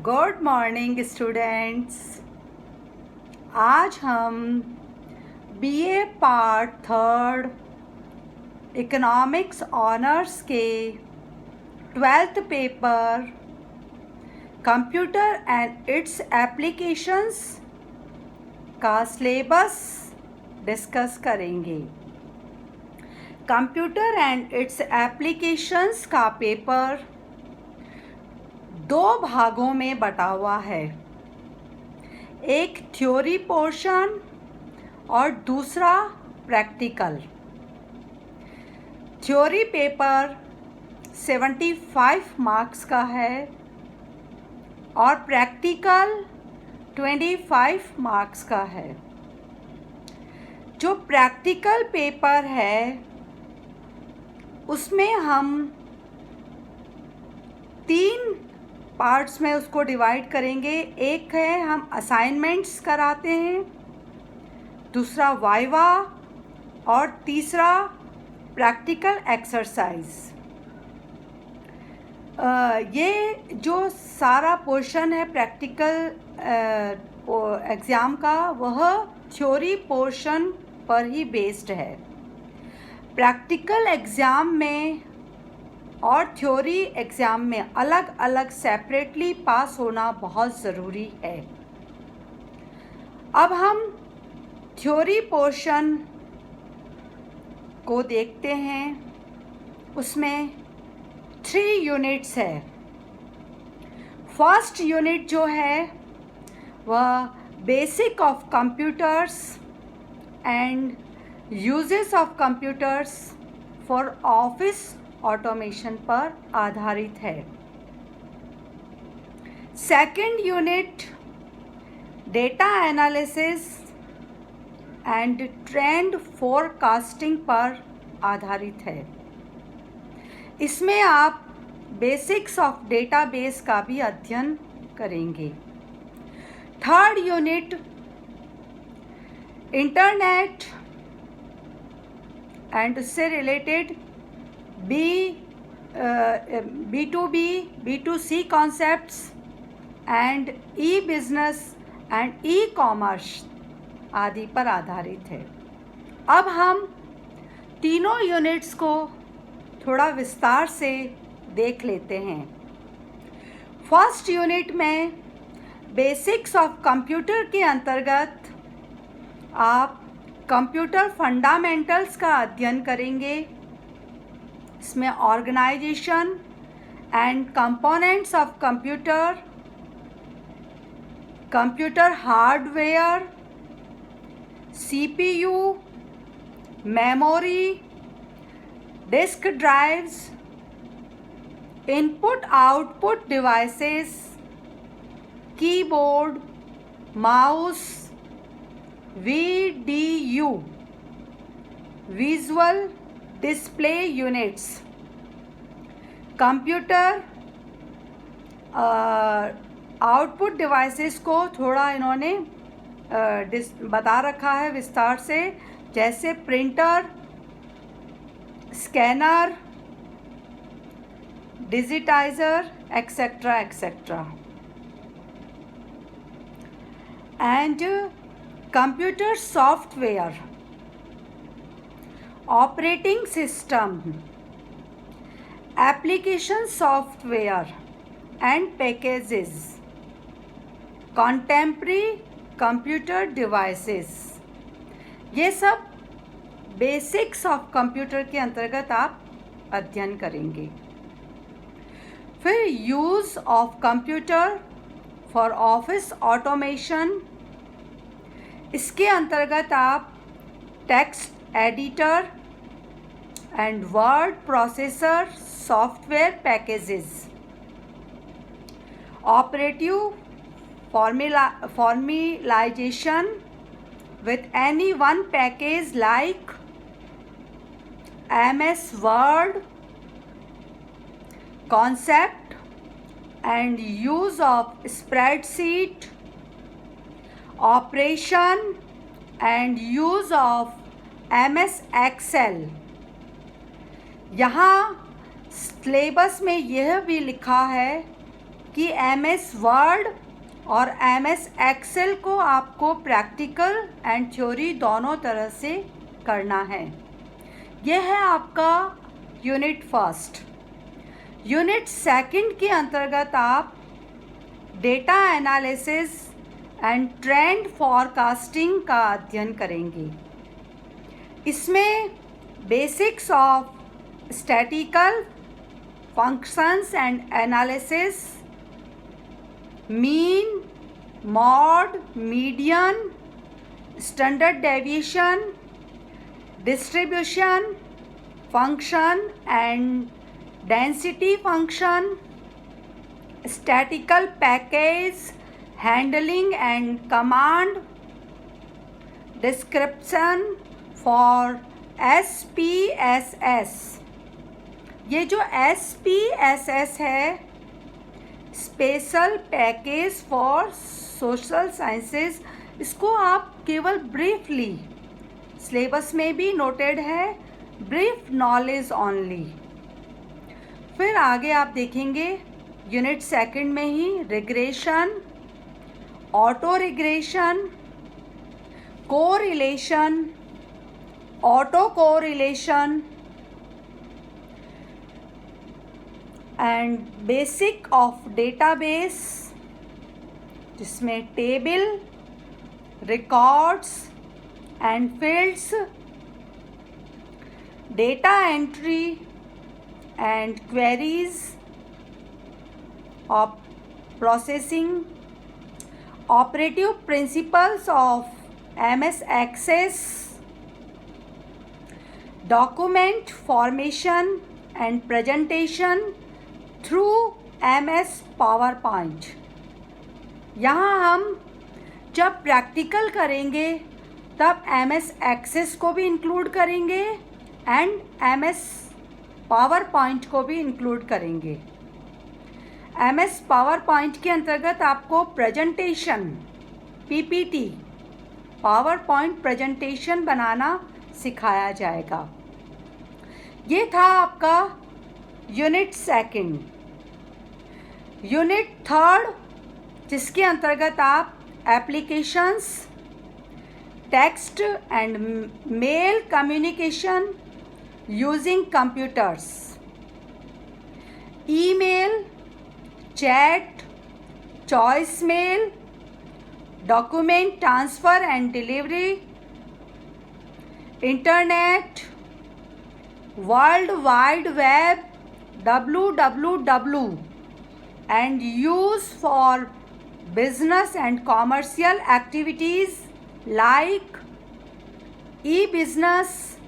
Good morning students. आज हम BA part third economics honours के 12th paper computer and its applications का syllabus discuss करेंगे। Computer and its applications का paper दो भागों में बटा हुआ है, एक थ्योरी पोर्शन और दूसरा प्रैक्टिकल। थ्योरी पेपर 75 मार्क्स का है और प्रैक्टिकल 25 मार्क्स का है। जो प्रैक्टिकल पेपर है उसमें हम 3 पार्ट्स में उसको डिवाइड करेंगे। एक है हम असाइनमेंट्स कराते हैं, दूसरा वाइवा और तीसरा प्रैक्टिकल एक्सरसाइज। ये जो सारा पोर्शन है प्रैक्टिकल एग्ज़ाम का वह थ्योरी पोर्शन पर ही बेस्ड है। प्रैक्टिकल एग्ज़ाम में और थ्योरी एग्ज़ाम में अलग अलग सेपरेटली पास होना बहुत ज़रूरी है। अब हम थ्योरी पोर्शन को देखते हैं। उसमें 3 यूनिट्स है। फर्स्ट यूनिट जो है वह basic of computers and uses of computers for office automation पर आधारित है। Second unit data analysis and trend forecasting पर आधारित है। इसमें आप बेसिक्स ऑफ डेटाबेस का भी अध्ययन करेंगे। थर्ड यूनिट इंटरनेट एंड उससे related B2B, B2C concepts and e-business and e-commerce आदि पर आधारित है। अब हम तीनों यूनिट्स को थोड़ा विस्तार से देख लेते हैं। फर्स्ट यूनिट में बेसिक्स ऑफ कंप्यूटर के अंतर्गत आप कंप्यूटर फंडामेंटल्स का अध्ययन करेंगे। इसमें organization and components of computer, computer hardware, CPU, memory, disk drives, input output devices, keyboard, mouse, VDU, visual display units, computer output devices को थोड़ा इन्होंने बता रखा है विस्तार से, जैसे printer, scanner, digitizer etcetera etcetera. And computer software, operating system, application software and packages, contemporary computer devices, ये सब बेसिक्स ऑफ कंप्यूटर के अंतर्गत आप अध्ययन करेंगे। फिर use of computer for office automation, इसके अंतर्गत आप text editor and word processor software packages, operative formalization with any one package like MS Word, concept and use of spreadsheet, operation and use of MS Excel। यहाँ syllabus में यह भी लिखा है कि MS वर्ड और MS एक्सेल को आपको प्रैक्टिकल एंड थ्योरी दोनों तरह से करना है। यह है आपका यूनिट फर्स्ट। यूनिट सेकंड के अंतर्गत आप data analysis and trend forecasting का अध्ययन करेंगे। इसमें basics of statistical functions and analysis, mean, mod, median, standard deviation, distribution function and density function, statistical package handling and command description for SPSS। ये जो SPSS है, special package for social sciences, इसको आप केवल ब्रीफली, सिलेबस में भी noted है, brief knowledge only. फिर आगे आप देखेंगे यूनिट सेकंड में ही regression, auto regression, correlation, auto correlation and basic of database, जिसमें table, records and fields, data entry and queries of processing, operative principles of MS Access, document formation and presentation through MS PowerPoint। यहाँ हम जब practical करेंगे तब MS Access को भी include करेंगे and MS PowerPoint को भी इंक्लूड करेंगे। MS PowerPoint के अंतर्गत आपको प्रेजेंटेशन, PPT, PowerPoint प्रेजेंटेशन बनाना सिखाया जाएगा। ये था आपका यूनिट सेकंड। यूनिट थर्ड, जिसके अंतर्गत आप applications, text and mail communication using computers, email, chat, choice mail, document transfer and delivery, internet, world wide web, WWW and use for business and commercial activities like e-business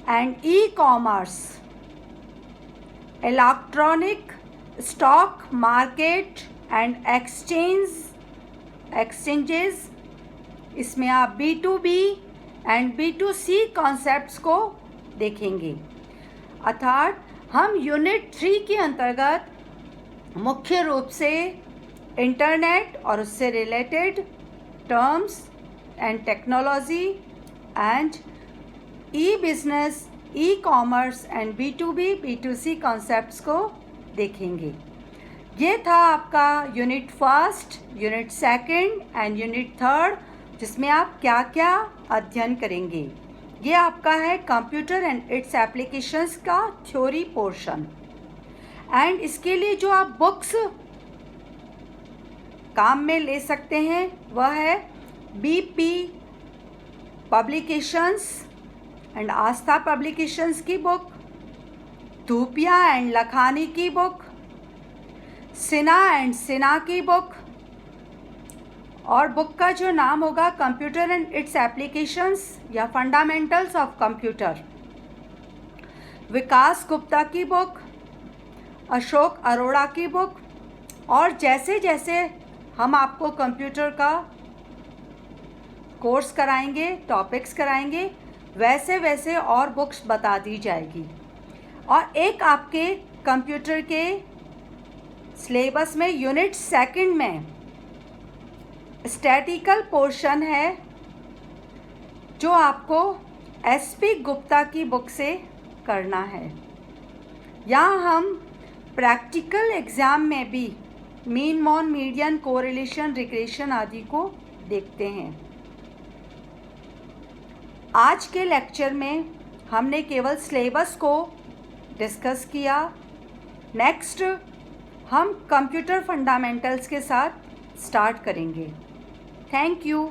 and e-commerce, electronic stock market and exchanges. इसमें आप B2B and B2C concepts को देखेंगे। अर्थात हम unit 3 के अंतर्गत मुख्य रूप से इंटरनेट और उससे related terms and technology and e-business, e-commerce and B2B B2C concepts को देखेंगे। ये था आपका unit first, unit second and unit third, जिसमें आप क्या क्या अध्ययन करेंगे। ये आपका है कंप्यूटर एंड इट्स एप्लीकेशंस का थ्योरी पोर्शन। एंड इसके लिए जो आप बुक्स काम में ले सकते हैं वह है BP publications and Aastha publications की बुक, धूपिया एंड लखानी की बुक, सिन्हा एंड सिन्हा की बुक, और बुक का जो नाम होगा कंप्यूटर एंड इट्स एप्लीकेशंस या फंडामेंटल्स ऑफ कंप्यूटर, विकास गुप्ता की बुक, अशोक अरोड़ा की बुक। और जैसे जैसे हम आपको कंप्यूटर का कोर्स कराएंगे, टॉपिक्स कराएंगे, वैसे वैसे और बुक्स बता दी जाएगी। और एक आपके कंप्यूटर के सिलेबस में यूनिट सेकंड में स्टैटिकल पोर्शन है जो आपको SP गुप्ता की बुक से करना है। यहाँ हम प्रैक्टिकल एग्ज़ाम में भी मीन मॉन मीडियन कोरिलेशन रिग्रेशन आदि को देखते हैं। आज के लेक्चर में हमने केवल सिलेबस को डिस्कस किया। नेक्स्ट हम कंप्यूटर फंडामेंटल्स के साथ स्टार्ट करेंगे। Thank you.